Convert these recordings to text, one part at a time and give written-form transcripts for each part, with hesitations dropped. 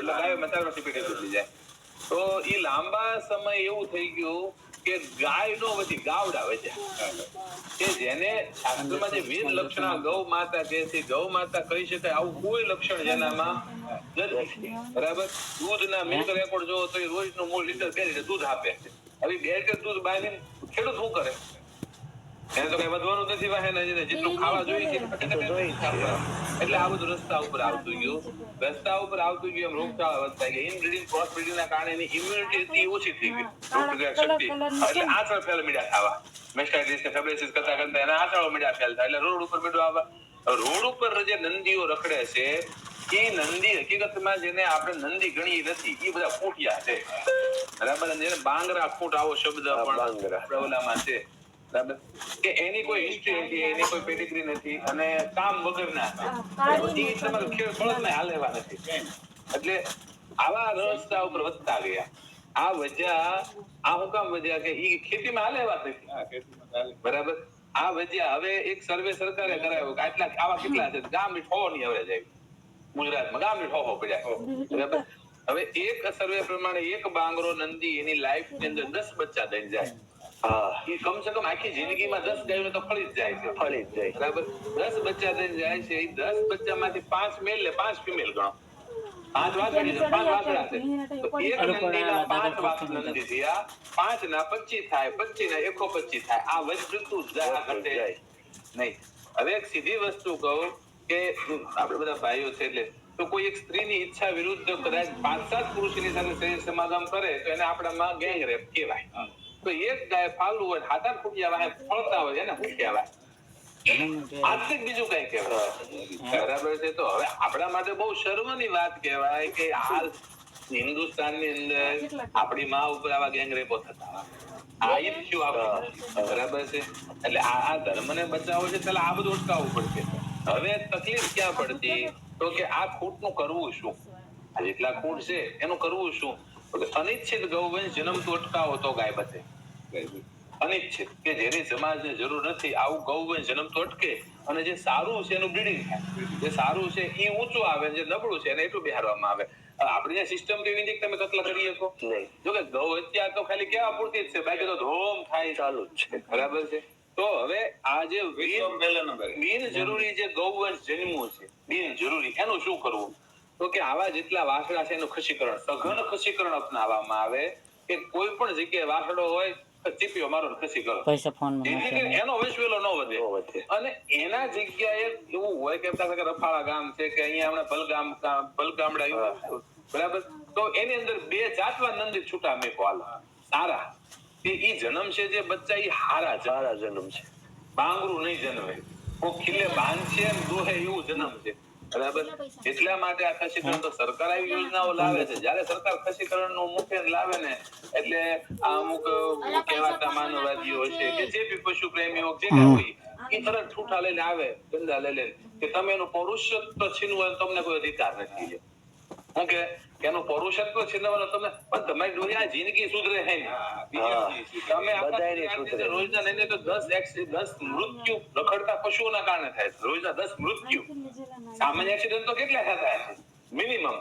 એટલે ગાયોમાં 4 વર્ષની પેઢી બદલી જાય. તો એ લાંબા સમય એવું થઈ ગયું કે ગાય નો વધી ગાવડા વધ્યા, કે જેને શાસ્ત્રમાં જે 20 લક્ષણ ગૌ માતા કહે છે, ગૌ માતા કહી શકાય આવું કોઈ લક્ષણ જેનામાં નથી. બરાબર. દૂધના મિલ્ક રેકોર્ડ જોવો તો રોજનું મૂળ લીટર 2 લીટર દૂધ આપે છે. હવે 2 લીટર દૂધ બાઈને ખેડૂત શું કરે? એને તો કઈ વધવાનું નથી, વાહે જેટલું ખાવા જોઈએ છે એટલે આ બધું રસ્તા ઉપર આવતું ગયું. રસ્તા ઉપર આવતું ગયું એમ રોગચાળા વધતા ગયા. ઇનબ્રીડિંગ ક્રોસ બ્રીડિંગ ના કારણે એની ઇમ્યુનિટી ઓછી થઈ ગઈ, રોગપ્રતિકારક શક્તિ, એટલે આંચળ ફેલ મીડિયા ખાવા, મેસ્ટાઇટિસ કે ફેબ્રેસિસ કરતા કરતા એના આંચળો મીડિયા ફેલ થાય, એટલે રોડ ઉપર મીડું આવે. રોડ ઉપર જે નંદીઓ રખડે છે એ નંદી હકીકતમાં જેને આપણે નંદી ગણીએ નથી, એ બધા ખૂંટિયા છે. બરાબર. જેને બાંગરા ખૂંટ આવો શબ્દ પણ ઓલામાં છે. બરાબર. કે એની કોઈ હિસ્ટ્રી નથી, એની કોઈ પેડિગ્રી નથી અને કામ વગરના છે. તમારું ખેડ બળદને હાલેવા નથી. એટલે આવા રસ્તા ઉપર વધતા ગયા. આ વજ્યા, આ હું કામ વધ્યા કે ઈ ખેતીમાં હાલેવા નથી. બરાબર. આ વજ્યા. હવે એક સર્વે સરકારે કરાવ્યો કે આટલા આવા કેટલા છે, ગામ 6 ની એવરેજ આવી ગુજરાતમાં, ગામ 6 પડ્યા. બરાબર. હવે એક સર્વે પ્રમાણે એક બાંગરો નંદી એની લાઈફ ની અંદર 10 બચ્ચા દઈ જાય. એ કમસે કમ આખી જિંદગીમાં 10 ગાયો તો ફળી જ જાય છે, ફળી જ જાય. બરાબર. 10 બચ્ચા દઈને જાય છે. એ 10 બચ્ચામાંથી 5 મેલ ને 5 ફિમેલ ગણો. 5 વાછડી છે, 5 વાછડા છે. તો એક નંદીના 5 વાછડા નંદી થયા, 5 ના 25 થાય, 25 ના 125 થાય. આ વધતું જાય, ઘટે નહીં. હવે એક સીધી વસ્તુ કહું કે આપણે બધા ભાઈઓ છે, એટલે તો કોઈ એક સ્ત્રીની ઈચ્છા વિરુદ્ધ કદાચ 5-7 પુરુષની સાથે શરીર સમાગમ કરે તો એને આપણામાં ગેંગ રેપ કહેવાય. તો એક ગાય ફાલવું હોય, 7-8 ફૂટિયા વાહે ફળતા હોય એને શું કહેવાય? આથી બીજું કઈ કહેવાય. બરાબર છે. તો હવે આપણા માટે બહુ શર્મની વાત કહેવાય કે હાલ હિન્દુસ્તાનની અંદર આપણી માં ઉપર આવા ગેંગ રેપો થતા. આ ઇશ્યુ આપણે, બરાબર છે. એટલે આ ધર્મને બચાવવો છે, ચાલો આ બધું અટકાવવું પડશે. હવે તકલીફ ક્યાં પડતી તો કે આ ખૂટનું કરવું શું? આ જેટલા ખૂટ છે એનું કરવું શું? અનિચ્છિત ગૌવંશ જન્મતું અટકાવો તો ગાય બચે. અનિચ્છિત કે જેની સમાજને જરૂર નથી આવું ગૌવંશ જન્મતું અટકે અને જે સારું છે એનું બ્રીડિંગ થાય. જે સારું છે એ ઊંચું આવે, જે નબળું છે એને એટલું બિહારવામાં આવે. આપણી સિસ્ટમ કેવી છે કે તમે કતલા કરી શકો નહીં. જો કે ગૌ હત્યા તો ખાલી કેવા પૂરતી જ છે, બાકી તો ધોમ થાય ચાલુ જ છે. બરાબર છે. તો હવે આ જે બિન જરૂરી જે ગૌવંશ જન્મ્યું છે, બિન જરૂરી, એનું શું કરવું? તો કે આવા જેટલા વાસડા છે એનું ખસીકરણ, સઘન ખસીકરણ અપનાવવામાં આવે. કે કોઈ પણ જગ્યાએ વાસડો હોય ચીપીઓ મારો ખસી કરો, એનો વંશવેલો ન વધે. અને એના જગ્યાએ એવું હોય કે રફાળા ગામ છે કે અહીંયા હમણાં ભલગામડા આવ્યું, બરાબર. તો એની અંદર 2 જાતવા નંદી છૂટા મેકો હાલ સારા, કે ઈ જન્મ છે જે બચ્ચા ઈ હારા જન્મ છે, બાંગરું નહીં જન્મે. કોઈ ખીલે બાંધશે દોહે એવું જન્મ છે. બરાબર. એટલા માટે આ ખસીકરણ તો સરકાર આવી યોજનાઓ લાવે છે. જયારે સરકાર ખસીકરણ નું મુખ્ય લાવે ને એટલે આ અમુક કહેવાતા માનવવાદીઓ છે કે જે બી પશુ પ્રેમીઓ જે હોય એ તરત છૂટા લઈને આવે, ધંધા લઈને કે તમે એનું પૌરુષત્વ છીનવું તમને કોઈ અધિકાર નથી. હું કે એનું પૌરુષત્વ છીનવવાનો તમને, પણ તમારી દુનિયા જિંદગી સુધરે છે ને. તમે રોજના નહીં તો 10 મૃત્યુ રખડતા પશુઓના કારણે થાય છે. રોજના 10 મૃત્યુ. સામાન્ય એક્સિડન્ટ તો કેટલા થતા હશે? મિનિમમ.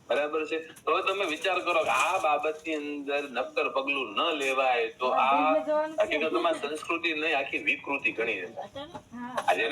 બરાબર છે. તો તમે વિચાર કરો કે આ બાબતની અંદર નક્કર પગલું ન લેવાય તો આ હકીકતમાં સંસ્કૃતિ નહીં આખી વિકૃતિ ગણી જશે. આજે